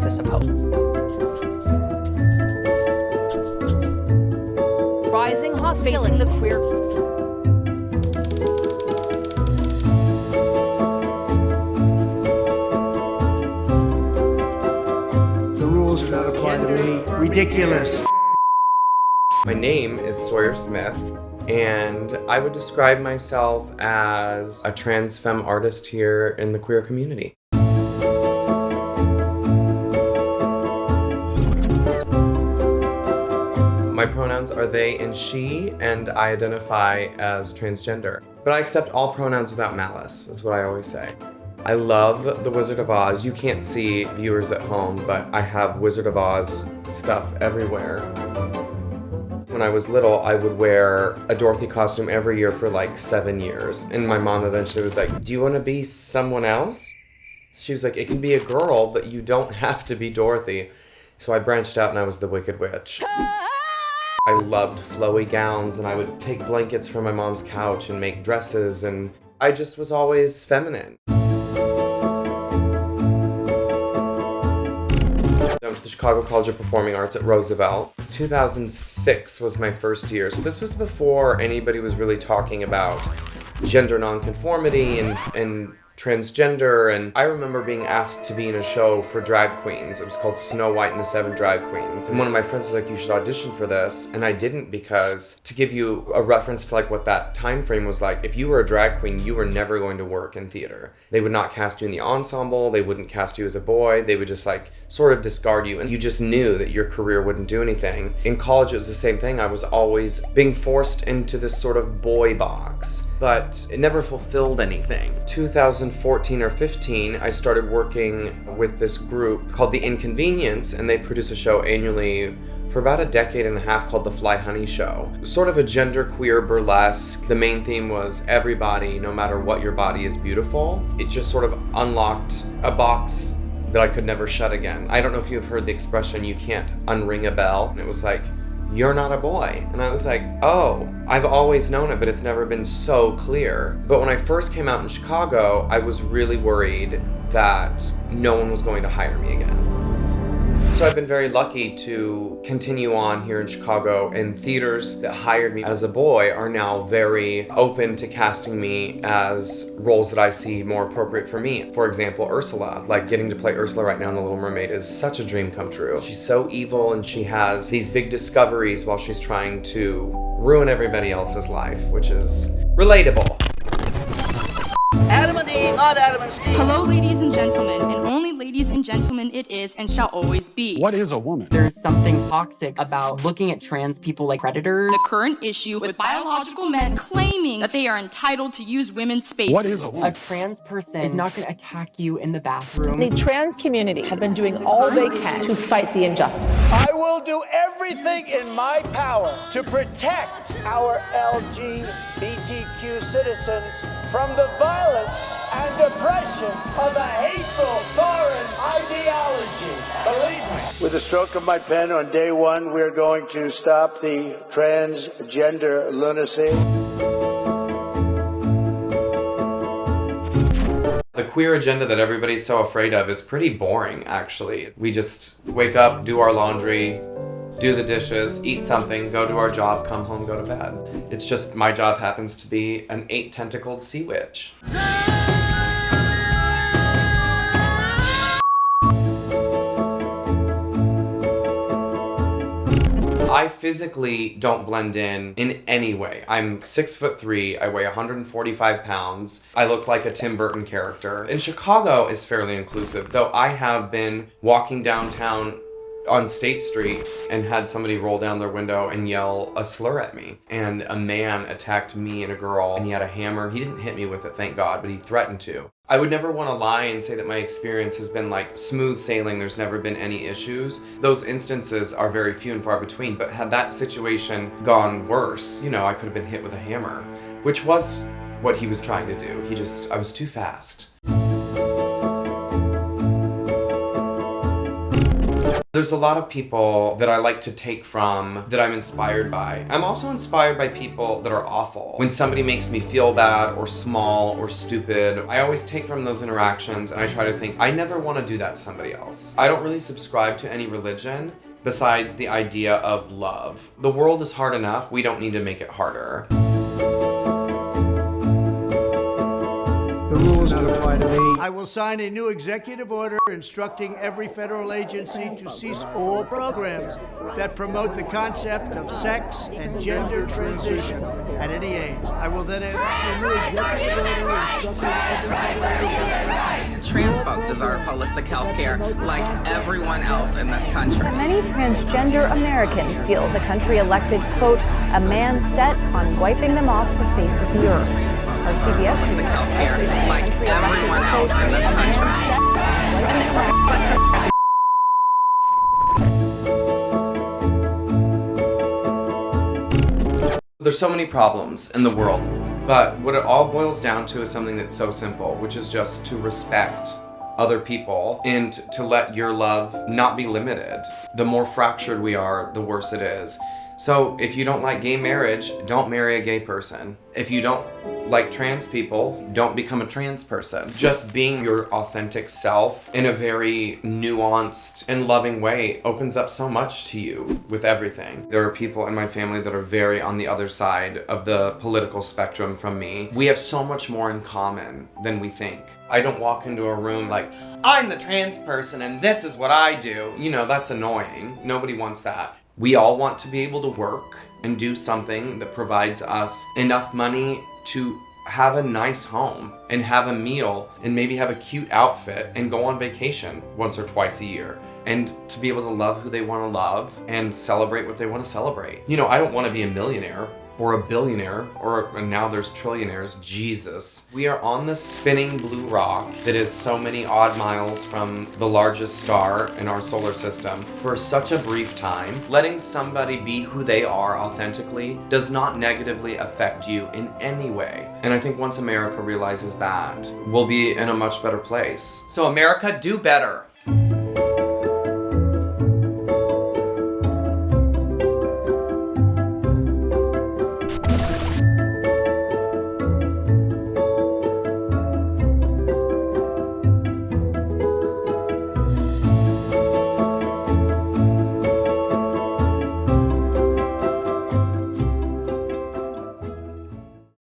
solstice of hope. Rising hostility. Facing the queer. The rules do not apply to me. Ridiculous. My name is Sawyer Smith, and I would describe myself as a trans femme artist here in the queer community. My pronouns are they and she, and I identify as transgender. But I accept all pronouns without malice, is what I always say. I love The Wizard of Oz. You can't see viewers at home, but I have Wizard of Oz stuff everywhere. When I was little, I would wear a Dorothy costume every year for like 7 years. And my mom eventually was like, "Do you want to be someone else?" She was like, "It can be a girl, but you don't have to be Dorothy." So I branched out and I was the Wicked Witch. I loved flowy gowns, and I would take blankets from my mom's couch and make dresses, and I just was always feminine. I went to the Chicago College of Performing Arts at Roosevelt. 2006 was my first year, so this was before anybody was really talking about gender nonconformity and transgender, and I remember being asked to be in a show for drag queens. It was called Snow White and the Seven Drag Queens, and one of my friends was like, "You should audition for this," and I didn't, because to give you a reference to like what that time frame was like, if you were a drag queen, you were never going to work in theater. They would not cast you in the ensemble, they wouldn't cast you as a boy, they would just like sort of discard you, and you just knew that your career wouldn't do anything. In college it was the same thing. I was always being forced into this sort of boy box, but it never fulfilled anything. 2014 or 15, I started working with this group called The Inconvenience, and they produce a show annually for about a decade and a half called The Fly Honey Show. Sort of a genderqueer burlesque. The main theme was everybody, no matter what your body, is beautiful. It just sort of unlocked a box that I could never shut again. I don't know if you've heard the expression, "you can't unring a bell." And it was like, "You're not a boy." And I was like, oh, I've always known it, but it's never been so clear. But when I first came out in Chicago, I was really worried that no one was going to hire me again. So I've been very lucky to continue on here in Chicago, and theaters that hired me as a boy are now very open to casting me as roles that I see more appropriate for me. For example, Ursula. Like, getting to play Ursula right now in The Little Mermaid is such a dream come true. She's so evil, and she has these big discoveries while she's trying to ruin everybody else's life, which is relatable. Adam and Eve, not Adam and Steve. Hello, ladies and gentlemen, and only ladies and gentlemen it is and shall always be. What is a woman? There's something toxic about looking at trans people like predators. The current issue with biological men claiming that they are entitled to use women's spaces. What is a woman? A trans person is not going to attack you in the bathroom. The trans community have been doing all they can to fight the injustice. I will do everything in my power to protect our LGBTQ citizens from the violence and oppression of a hateful foreign ideology. Believe me. With the stroke of my pen on day one, we're going to stop the transgender lunacy. The queer agenda that everybody's so afraid of is pretty boring, actually. We just wake up, do our laundry, do the dishes, eat something, go to our job, come home, go to bed. It's just my job happens to be an 8-tentacled sea witch. I physically don't blend in any way. I'm 6'3", I weigh 145 pounds. I look like a Tim Burton character. And Chicago is fairly inclusive, though I have been walking downtown on State Street and had somebody roll down their window and yell a slur at me. And a man attacked me and a girl, and he had a hammer. He didn't hit me with it, thank God, but he threatened to. I would never want to lie and say that my experience has been like smooth sailing, there's never been any issues. Those instances are very few and far between, but had that situation gone worse, you know, I could have been hit with a hammer, which was what he was trying to do. I was too fast. There's a lot of people that I like to take from, that I'm inspired by. I'm also inspired by people that are awful. When somebody makes me feel bad or small or stupid, I always take from those interactions and I try to think, I never want to do that to somebody else. I don't really subscribe to any religion besides the idea of love. The world is hard enough, we don't need to make it harder. The rules don't apply to me. I will sign a new executive order instructing every federal agency to cease all programs that promote the concept of sex and gender transition at any age. I will then enter a new executive order instructing Trans folk deserve holistic health care like everyone else in this country. Many transgender Americans feel the country elected, quote, a man set on wiping them off the face of the earth. Our CBS News health care like everyone else in this country. There's so many problems in the world, but what it all boils down to is something that's so simple, which is just to respect other people and to let your love not be limited. The more fractured we are, the worse it is. So if you don't like gay marriage, don't marry a gay person. If you don't like trans people, don't become a trans person. Just being your authentic self in a very nuanced and loving way opens up so much to you with everything. There are people in my family that are very on the other side of the political spectrum from me. We have so much more in common than we think. I don't walk into a room like, I'm the trans person and this is what I do. You know, that's annoying. Nobody wants that. We all want to be able to work and do something that provides us enough money to have a nice home and have a meal and maybe have a cute outfit and go on vacation once or twice a year and to be able to love who they want to love and celebrate what they want to celebrate. You know, I don't want to be a millionaire or a billionaire, and now there's trillionaires, Jesus. We are on this spinning blue rock that is so many odd miles from the largest star in our solar system for such a brief time. Letting somebody be who they are authentically does not negatively affect you in any way. And I think once America realizes that, we'll be in a much better place. So America, do better.